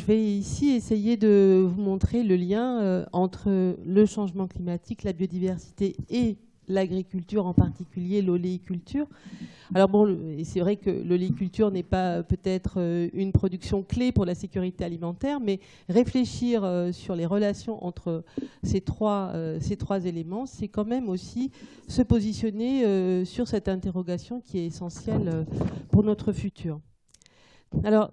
vais ici essayer de vous montrer le lien entre le changement climatique, la biodiversité et l'agriculture, en particulier l'oléiculture. Alors bon, c'est vrai que l'oléiculture n'est pas peut-être une production clé pour la sécurité alimentaire, mais réfléchir sur les relations entre ces trois éléments, c'est quand même aussi se positionner sur cette interrogation qui est essentielle pour notre futur. Alors,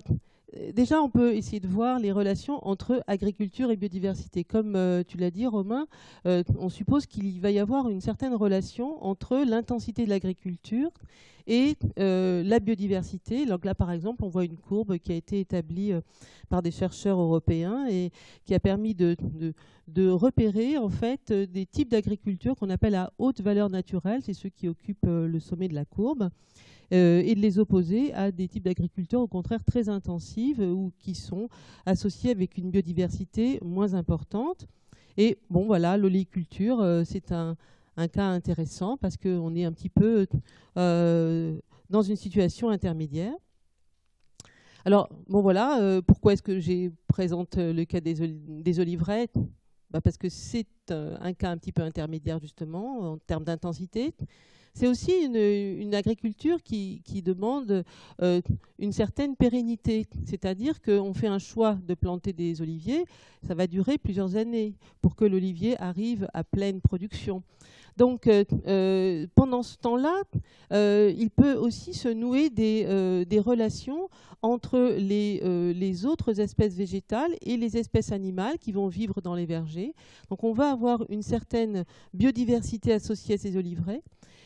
déjà, on peut essayer de voir les relations entre agriculture et biodiversité. Comme tu l'as dit, Romain, on suppose qu'il va y avoir une certaine relation entre l'intensité de l'agriculture et la biodiversité. Donc là, par exemple, on voit une courbe qui a été établie par des chercheurs européens et qui a permis de repérer en fait des types d'agriculture qu'on appelle à haute valeur naturelle. C'est ceux qui occupent le sommet de la courbe. Et de les opposer à des types d'agriculture au contraire très intensives ou qui sont associés avec une biodiversité moins importante. Et bon voilà, l'oléiculture, c'est un cas intéressant parce qu'on est un petit peu dans une situation intermédiaire. Alors bon voilà, pourquoi est-ce que je présente le cas des oliverettes? Parce que c'est un cas un petit peu intermédiaire justement en termes d'intensité. C'est aussi une agriculture qui demande une certaine pérennité. C'est-à-dire qu'on fait un choix de planter des oliviers, ça va durer plusieurs années pour que l'olivier arrive à pleine production. Donc pendant ce temps-là, il peut aussi se nouer des relations entre les autres espèces végétales et les espèces animales qui vont vivre dans les vergers. Donc on va avoir une certaine biodiversité associée à ces oliveraies.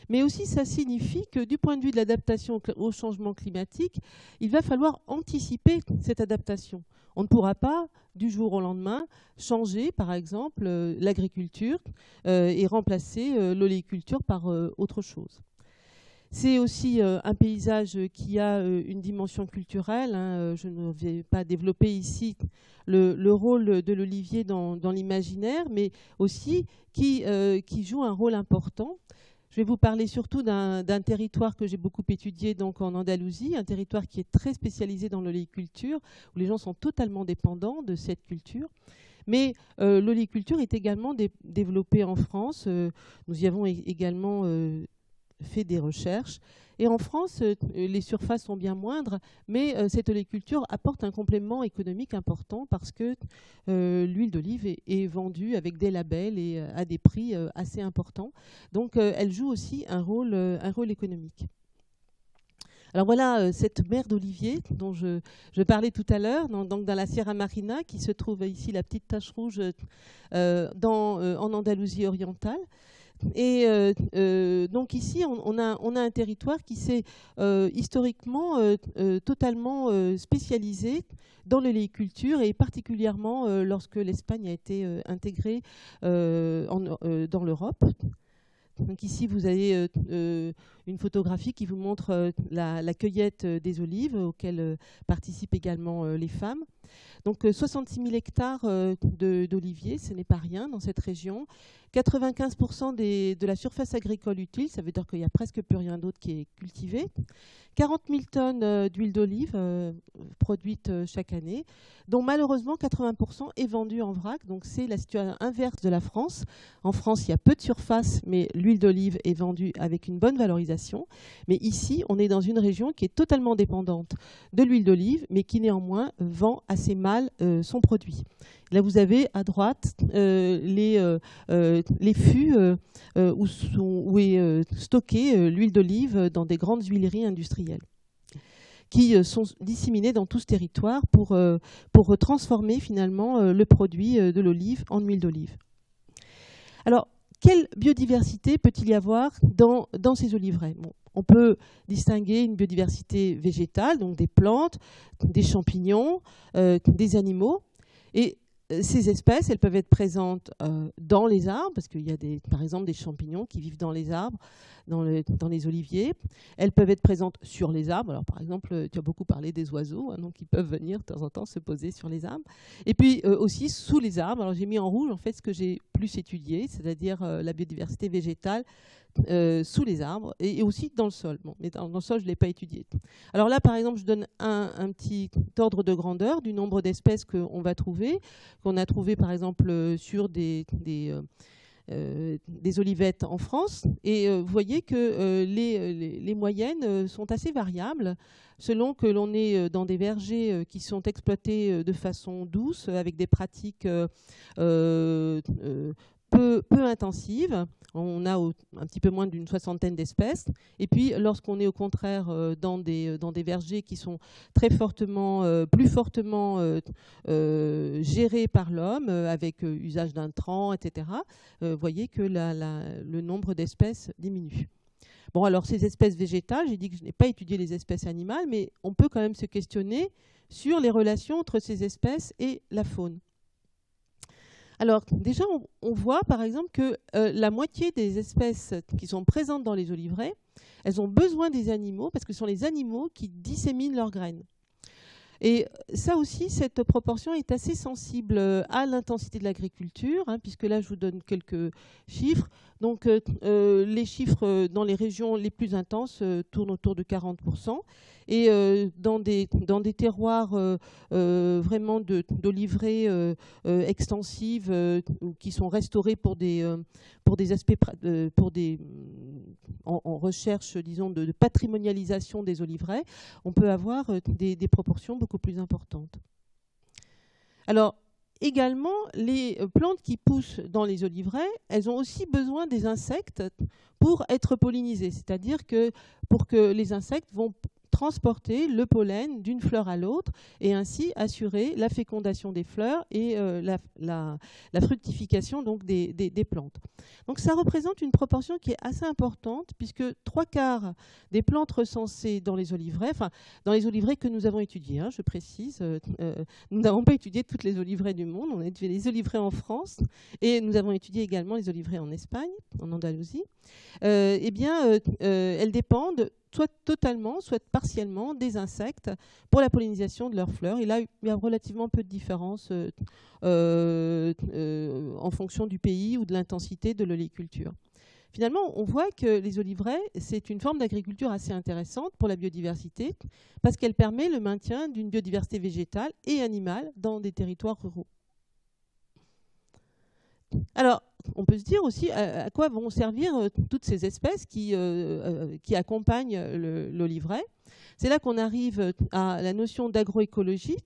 Mais aussi, ça signifie que du point de vue de l'adaptation au changement climatique, il va falloir anticiper cette adaptation. On ne pourra pas, du jour au lendemain, changer, par exemple, l'agriculture et remplacer l'oléiculture par autre chose. C'est aussi un paysage qui a une dimension culturelle. Je ne vais pas développer ici le rôle de l'olivier dans l'imaginaire, mais aussi qui joue un rôle important. Je vais vous parler surtout d'un territoire que j'ai beaucoup étudié donc en Andalousie, un territoire qui est très spécialisé dans l'oléiculture, où les gens sont totalement dépendants de cette culture. Mais l'oléiculture est également développée en France. Nous y avons également fait des recherches. Et en France, les surfaces sont bien moindres, mais cette oléiculture apporte un complément économique important parce que l'huile d'olive est vendue avec des labels et à des prix assez importants. Donc elle joue aussi un rôle économique. Alors voilà cette mer d'olivier dont je parlais tout à l'heure, donc dans la Sierra Marina, qui se trouve ici, la petite tache rouge, en Andalousie orientale. Et donc ici, on a un territoire qui s'est historiquement totalement spécialisé dans l'oléiculture et particulièrement lorsque l'Espagne a été intégrée dans l'Europe. Donc ici, vous avez une photographie qui vous montre la cueillette des olives auxquelles participent également les femmes. Donc 66 000 hectares d'oliviers, ce n'est pas rien dans cette région. 95% de la surface agricole utile, ça veut dire qu'il n'y a presque plus rien d'autre qui est cultivé. 40 000 tonnes d'huile d'olive produite chaque année, dont malheureusement 80% est vendue en vrac. Donc c'est la situation inverse de la France. En France, il y a peu de surface, mais l'huile d'olive est vendue avec une bonne valorisation. Mais ici, on est dans une région qui est totalement dépendante de l'huile d'olive, mais qui néanmoins vend assez mal son produit. Là, vous avez à droite les fûts où est stockée l'huile d'olive dans des grandes huileries industrielles qui sont disséminées dans tout ce territoire pour transformer finalement le produit de l'olive en huile d'olive. Alors, quelle biodiversité peut-il y avoir dans ces oliveraies? Bon, on peut distinguer une biodiversité végétale, donc des plantes, des champignons, des animaux. Et ces espèces, elles peuvent être présentes dans les arbres, parce qu'il y a par exemple des champignons qui vivent dans les arbres, dans les oliviers. Elles peuvent être présentes sur les arbres. Alors par exemple, tu as beaucoup parlé des oiseaux, donc ils peuvent venir de temps en temps se poser sur les arbres. Et puis aussi sous les arbres. Alors j'ai mis en rouge en fait ce que j'ai plus étudiée, c'est-à-dire la biodiversité végétale sous les arbres et aussi dans le sol. Bon, mais dans le sol, je ne l'ai pas étudié. Alors là, par exemple, je donne un petit ordre de grandeur du nombre d'espèces qu'on va trouver, qu'on a trouvé par exemple sur des olivettes en France. Et vous voyez que les moyennes sont assez variables selon que l'on est dans des vergers qui sont exploités de façon douce, avec des pratiques peu intensives. On a un petit peu moins d'une soixantaine d'espèces. Et puis, lorsqu'on est au contraire dans des vergers qui sont très fortement, plus fortement gérés par l'homme, avec usage d'intrants, etc., vous voyez que le nombre d'espèces diminue. Bon, alors ces espèces végétales, j'ai dit que je n'ai pas étudié les espèces animales, mais on peut quand même se questionner sur les relations entre ces espèces et la faune. Alors déjà, on voit par exemple que la moitié des espèces qui sont présentes dans les oliveraies, elles ont besoin des animaux parce que ce sont les animaux qui disséminent leurs graines. Et ça aussi, cette proportion est assez sensible à l'intensité de l'agriculture, hein, puisque là, je vous donne quelques chiffres. Donc, les chiffres dans les régions les plus intenses tournent autour de 40%. Et dans des terroirs vraiment d'oliveraies extensives qui sont restaurées pour des aspects, en recherche, disons, de patrimonialisation des oliveraies, on peut avoir des proportions beaucoup plus importantes. Alors, également, les plantes qui poussent dans les oliveraies, elles ont aussi besoin des insectes pour être pollinisées. C'est-à-dire que pour que les insectes vont transporter le pollen d'une fleur à l'autre et ainsi assurer la fécondation des fleurs et la fructification donc des plantes. Donc ça représente une proportion qui est assez importante puisque 3/4 des plantes recensées dans les oliveraies, enfin dans les oliveraies que nous avons étudiées, hein, je précise, nous n'avons pas étudié toutes les oliveraies du monde, on a étudié les oliveraies en France et nous avons étudié également les oliveraies en Espagne, en Andalousie, eh bien elles dépendent soit totalement, soit partiellement des insectes pour la pollinisation de leurs fleurs. Et là, il y a relativement peu de différence en fonction du pays ou de l'intensité de l'oléiculture. Finalement, on voit que les oliveraies, c'est une forme d'agriculture assez intéressante pour la biodiversité parce qu'elle permet le maintien d'une biodiversité végétale et animale dans des territoires ruraux. Alors, on peut se dire aussi à quoi vont servir toutes ces espèces qui accompagnent l'oliveraie. C'est là qu'on arrive à la notion d'agroécologie,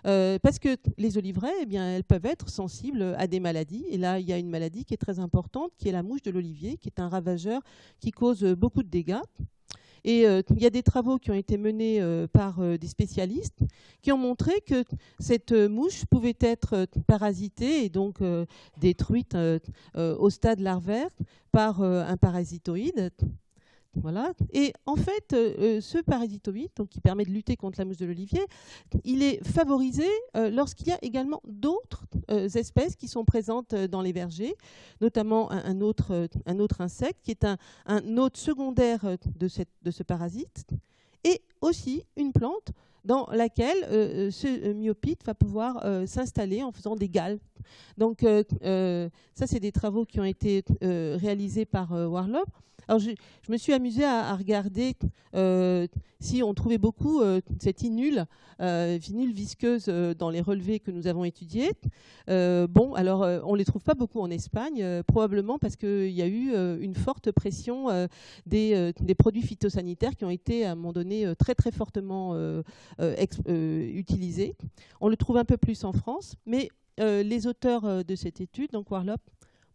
parce que les oliveraies, eh bien, elles peuvent être sensibles à des maladies. Et là, il y a une maladie qui est très importante, qui est la mouche de l'olivier, qui est un ravageur qui cause beaucoup de dégâts. Et il y a des travaux qui ont été menés par des spécialistes qui ont montré que cette mouche pouvait être parasitée et donc détruite au stade larvaire par un parasitoïde. Voilà. Et en fait, ce parasitoïde, donc, qui permet de lutter contre la mouche de l'olivier, il est favorisé lorsqu'il y a également d'autres espèces qui sont présentes dans les vergers, notamment un autre insecte qui est un hôte secondaire de ce parasite, et aussi une plante dans laquelle ce myophyte va pouvoir s'installer en faisant des galles. Donc ça, c'est des travaux qui ont été réalisés par Warlop. Alors, je me suis amusée à regarder si on trouvait beaucoup cette inule visqueuse dans les relevés que nous avons étudiés. Bon, alors, on ne les trouve pas beaucoup en Espagne, probablement parce qu'il y a eu une forte pression des produits phytosanitaires qui ont été, à un moment donné, très, très fortement utilisés. On le trouve un peu plus en France, mais les auteurs de cette étude, donc Warlop,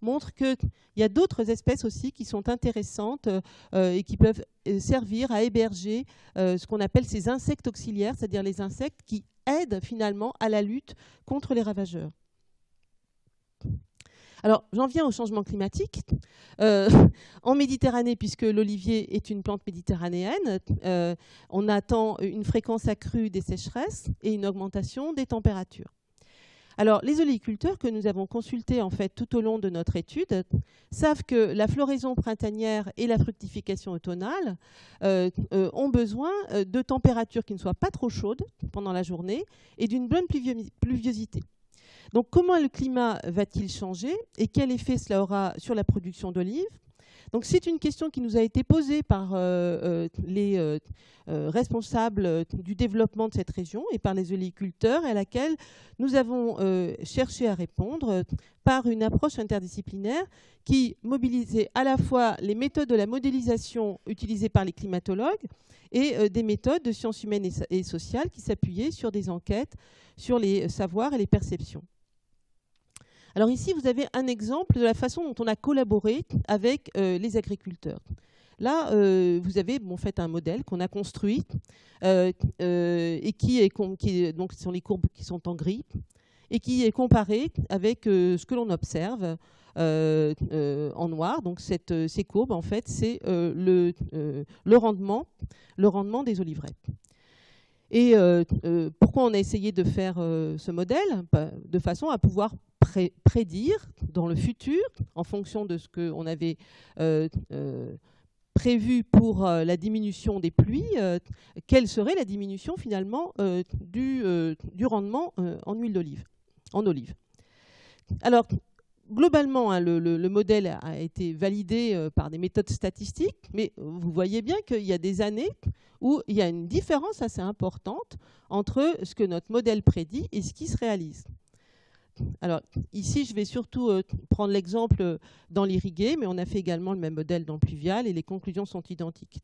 montre qu'il y a d'autres espèces aussi qui sont intéressantes et qui peuvent servir à héberger ce qu'on appelle ces insectes auxiliaires, c'est-à-dire les insectes qui aident finalement à la lutte contre les ravageurs. Alors, j'en viens au changement climatique. En Méditerranée, puisque l'olivier est une plante méditerranéenne, on attend une fréquence accrue des sécheresses et une augmentation des températures. Alors, les oléiculteurs que nous avons consultés en fait tout au long de notre étude savent que la floraison printanière et la fructification automnale ont besoin de températures qui ne soient pas trop chaudes pendant la journée et d'une bonne pluviosité. Donc comment le climat va-t-il changer et quel effet cela aura sur la production d'olives? Donc c'est une question qui nous a été posée par les responsables du développement de cette région et par les oléiculteurs, et à laquelle nous avons cherché à répondre par une approche interdisciplinaire qui mobilisait à la fois les méthodes de la modélisation utilisées par les climatologues et des méthodes de sciences humaines et sociales qui s'appuyaient sur des enquêtes sur les savoirs et les perceptions. Alors ici, vous avez un exemple de la façon dont on a collaboré avec les agriculteurs. Là, vous avez en fait un modèle qu'on a construit et donc ce sont les courbes qui sont en gris et qui est comparé avec ce que l'on observe en noir. Donc ces courbes, en fait, c'est le rendement des oliveraies. Et pourquoi on a essayé de faire ce modèle? De façon à pouvoir prédire dans le futur, en fonction de ce qu'on avait prévu pour la diminution des pluies, quelle serait la diminution finalement du rendement en huile d'olive, en olive. Alors, globalement, hein, le modèle a été validé par des méthodes statistiques, mais vous voyez bien qu'il y a des années où il y a une différence assez importante entre ce que notre modèle prédit et ce qui se réalise. Alors ici, je vais surtout prendre l'exemple dans l'irrigué, mais on a fait également le même modèle dans le pluvial et les conclusions sont identiques.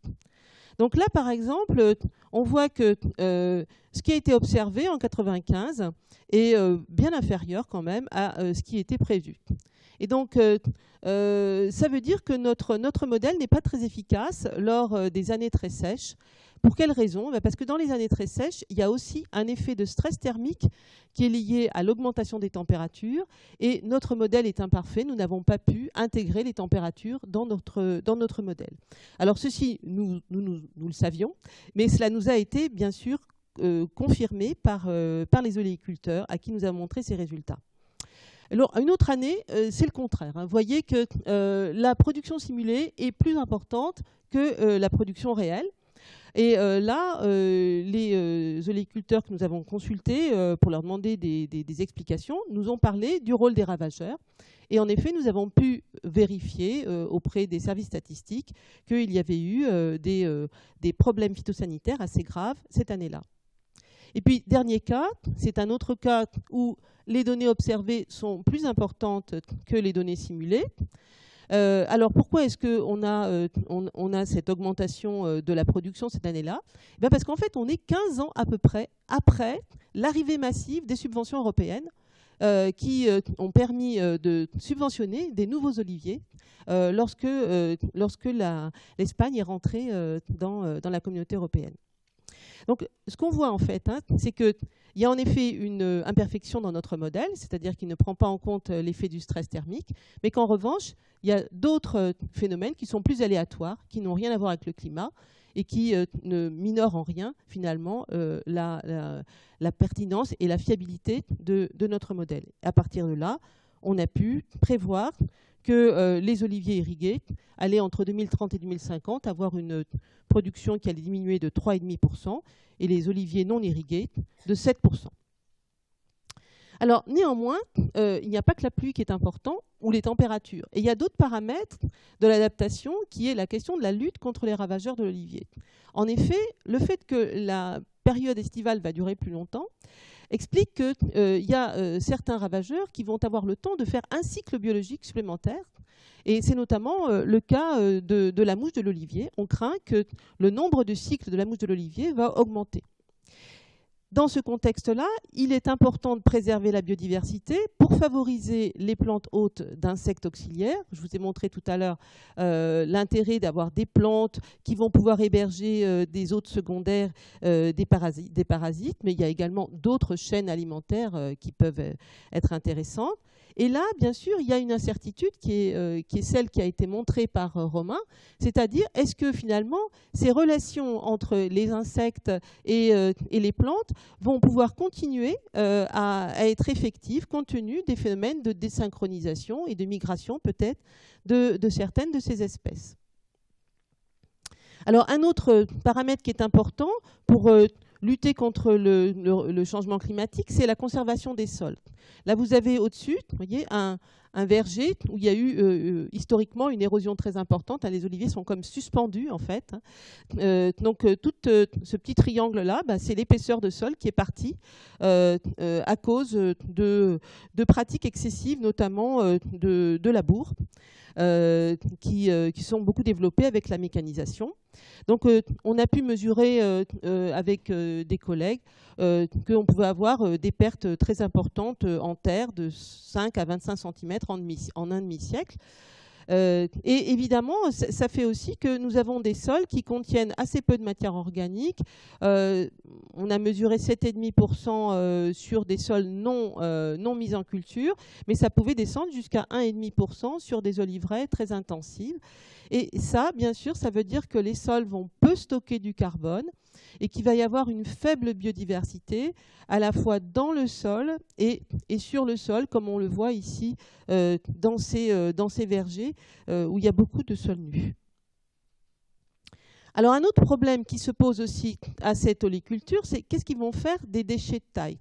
Donc là, par exemple, on voit que ce qui a été observé en 1995 est bien inférieur quand même à ce qui était prévu. Et donc, ça veut dire que notre modèle n'est pas très efficace lors des années très sèches. Pour quelle raison? Parce que dans les années très sèches, il y a aussi un effet de stress thermique qui est lié à l'augmentation des températures. Et notre modèle est imparfait. Nous n'avons pas pu intégrer les températures dans notre modèle. Alors ceci, nous le savions, mais cela nous a été bien sûr confirmé par les oléiculteurs à qui nous avons montré ces résultats. Alors, une autre année, c'est le contraire. Hein. Vous voyez que la production simulée est plus importante que la production réelle. Et là, les oléiculteurs que nous avons consultés pour leur demander des explications nous ont parlé du rôle des ravageurs. Et en effet, nous avons pu vérifier auprès des services statistiques qu'il y avait eu des problèmes phytosanitaires assez graves cette année-là. Et puis, dernier cas, c'est un autre cas où les données observées sont plus importantes que les données simulées. Alors pourquoi est-ce qu'on a cette augmentation de la production cette année-là? Parce qu'en fait, on est 15 ans à peu près après l'arrivée massive des subventions européennes qui ont permis de subventionner des nouveaux oliviers lorsque l'Espagne est rentrée dans la communauté européenne. Donc, ce qu'on voit en fait, hein, c'est qu'il y a en effet une imperfection dans notre modèle, c'est-à-dire qu'il ne prend pas en compte l'effet du stress thermique, mais qu'en revanche, il y a d'autres phénomènes qui sont plus aléatoires, qui n'ont rien à voir avec le climat et qui ne minorent en rien finalement la pertinence et la fiabilité de notre modèle. À partir de là, on a pu prévoir que les oliviers irrigués allaient entre 2030 et 2050 avoir une production qui allait diminuer de 3,5% et les oliviers non irrigués de 7%. Alors néanmoins, il n'y a pas que la pluie qui est important ou les températures. Et il y a d'autres paramètres de l'adaptation qui est la question de la lutte contre les ravageurs de l'olivier. En effet, le fait que la période estivale va durer plus longtemps explique qu'il y a certains ravageurs qui vont avoir le temps de faire un cycle biologique supplémentaire. Et c'est notamment le cas de la mouche de l'olivier. On craint que le nombre de cycles de la mouche de l'olivier va augmenter. Dans ce contexte-là, il est important de préserver la biodiversité pour favoriser les plantes hôtes d'insectes auxiliaires. Je vous ai montré tout à l'heure l'intérêt d'avoir des plantes qui vont pouvoir héberger des hôtes secondaires, des parasites, mais il y a également d'autres chaînes alimentaires qui peuvent être intéressantes. Et là, bien sûr, il y a une incertitude qui est celle qui a été montrée par Romain, c'est-à-dire est-ce que finalement ces relations entre les insectes et les plantes vont pouvoir continuer à être effectives compte tenu des phénomènes de désynchronisation et de migration peut-être de certaines de ces espèces. Alors un autre paramètre qui est important pour lutter contre le changement climatique, c'est la conservation des sols. Là, vous avez au-dessus, vous voyez, un verger où il y a eu historiquement une érosion très importante. Les oliviers sont comme suspendus, en fait. Donc, tout ce petit triangle-là, c'est l'épaisseur de sol qui est partie à cause de pratiques excessives, notamment de labour, qui sont beaucoup développées avec la mécanisation. Donc, on a pu mesurer avec des collègues qu'on pouvait avoir des pertes très importantes en terre de 5 à 25 cm en un demi-siècle. Et évidemment, ça fait aussi que nous avons des sols qui contiennent assez peu de matière organique. On a mesuré 7,5% sur des sols non mis en culture, mais ça pouvait descendre jusqu'à 1,5% sur des oliveraies très intensives. Et ça, bien sûr, ça veut dire que les sols vont peu stocker du carbone et qu'il va y avoir une faible biodiversité à la fois dans le sol et sur le sol, comme on le voit ici dans ces vergers où il y a beaucoup de sols nus. Alors un autre problème qui se pose aussi à cette oléiculture, c'est qu'est-ce qu'ils vont faire des déchets de taille.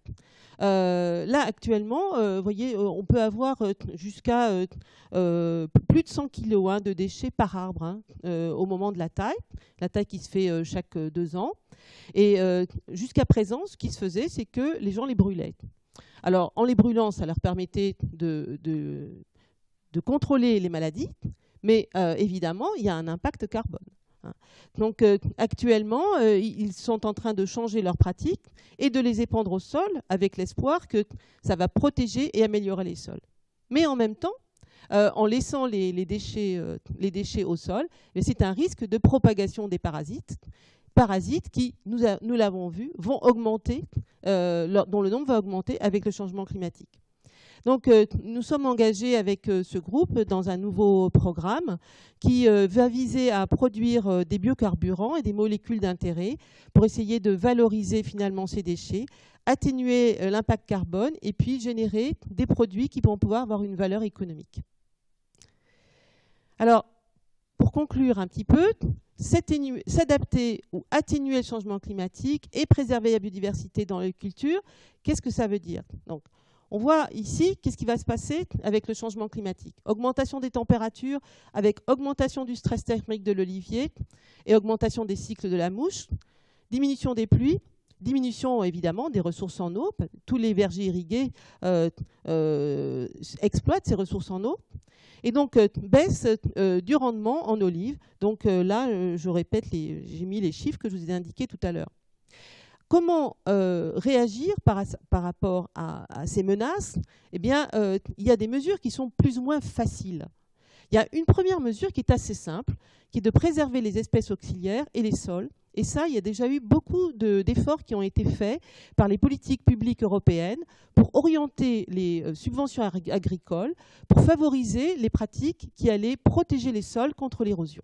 Là actuellement, vous voyez, on peut avoir jusqu'à plus de 100 kg de déchets par arbre au moment de la taille qui se fait chaque 2 ans. Et jusqu'à présent, ce qui se faisait, c'est que les gens les brûlaient. Alors en les brûlant, ça leur permettait de contrôler les maladies, mais évidemment, il y a un impact carbone. Donc actuellement, ils sont en train de changer leurs pratiques et de les épandre au sol avec l'espoir que ça va protéger et améliorer les sols. Mais en même temps, en laissant les déchets au sol, c'est un risque de propagation des parasites qui, nous l'avons vu, vont augmenter, dont le nombre va augmenter avec le changement climatique. Donc, nous sommes engagés avec ce groupe dans un nouveau programme qui va viser à produire des biocarburants et des molécules d'intérêt pour essayer de valoriser finalement ces déchets, atténuer l'impact carbone et puis générer des produits qui vont pouvoir avoir une valeur économique. Alors, pour conclure un petit peu, s'adapter ou atténuer le changement climatique et préserver la biodiversité dans l'agriculture, qu'est-ce que ça veut dire ? Donc, on voit ici qu'est-ce qui va se passer avec le changement climatique. Augmentation des températures avec augmentation du stress thermique de l'olivier et augmentation des cycles de la mouche, diminution des pluies, diminution évidemment des ressources en eau. Tous les vergers irrigués exploitent ces ressources en eau. Et donc, baisse du rendement en olive. Donc là, je répète, j'ai mis les chiffres que je vous ai indiqués tout à l'heure. Comment réagir par rapport à ces menaces ? Eh bien, il y a des mesures qui sont plus ou moins faciles. Il y a une première mesure qui est assez simple, qui est de préserver les espèces auxiliaires et les sols. Et ça, il y a déjà eu beaucoup d'efforts qui ont été faits par les politiques publiques européennes pour orienter les subventions agricoles, pour favoriser les pratiques qui allaient protéger les sols contre l'érosion.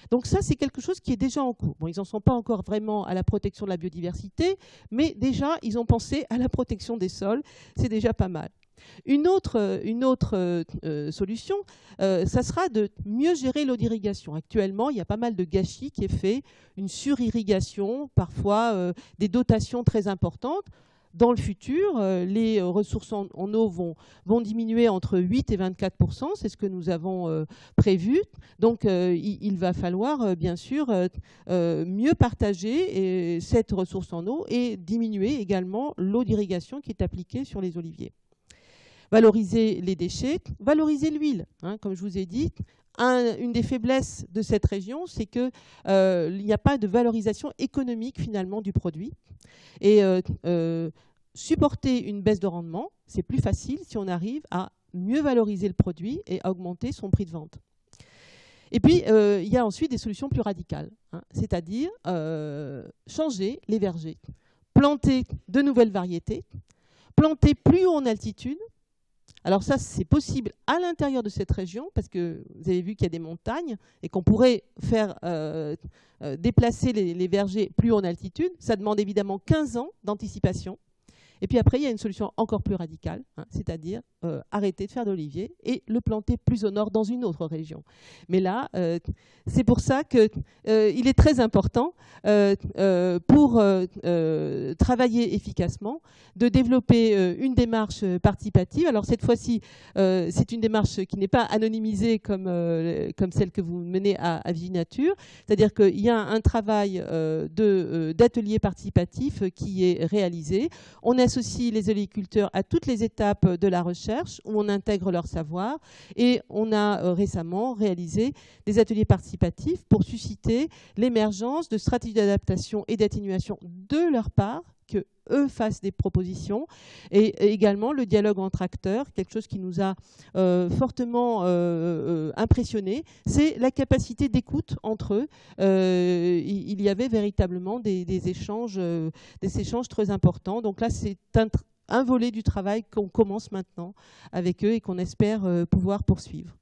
Donc ça, c'est quelque chose qui est déjà en cours. Bon, ils n'en sont pas encore vraiment à la protection de la biodiversité, mais déjà, ils ont pensé à la protection des sols. C'est déjà pas mal. Une autre solution, ça sera de mieux gérer l'eau d'irrigation. Actuellement, il y a pas mal de gâchis qui est fait, une surirrigation, parfois des dotations très importantes. Dans le futur, les ressources en eau vont diminuer entre 8 et 24%, c'est ce que nous avons prévu. Donc, il va falloir, bien sûr, mieux partager cette ressource en eau et diminuer également l'eau d'irrigation qui est appliquée sur les oliviers. Valoriser les déchets, valoriser l'huile. Comme je vous ai dit, une des faiblesses de cette région, c'est qu'il n'y a pas de valorisation économique finalement du produit. Et supporter une baisse de rendement, c'est plus facile si on arrive à mieux valoriser le produit et à augmenter son prix de vente. Et puis, il y a ensuite des solutions plus radicales, c'est-à-dire changer les vergers, planter de nouvelles variétés, planter plus haut en altitude. Alors ça, c'est possible à l'intérieur de cette région, parce que vous avez vu qu'il y a des montagnes et qu'on pourrait faire déplacer les vergers plus haut en altitude. Ça demande évidemment 15 ans d'anticipation. Et puis après, il y a une solution encore plus radicale, c'est-à-dire arrêter de faire d'olivier et le planter plus au nord dans une autre région. Mais là, c'est pour ça qu'il est très important pour travailler efficacement de développer une démarche participative. Alors cette fois-ci, c'est une démarche qui n'est pas anonymisée comme celle que vous menez à Viginature, c'est-à-dire qu'il y a un travail d'atelier participatif qui est réalisé. On associe les oléiculteurs à toutes les étapes de la recherche où on intègre leur savoir et on a récemment réalisé des ateliers participatifs pour susciter l'émergence de stratégies d'adaptation et d'atténuation de leur part, que eux fassent des propositions, et également le dialogue entre acteurs, quelque chose qui nous a fortement impressionné, c'est la capacité d'écoute entre eux. Il y avait véritablement des échanges très importants. Donc là, c'est un volet du travail qu'on commence maintenant avec eux et qu'on espère pouvoir poursuivre.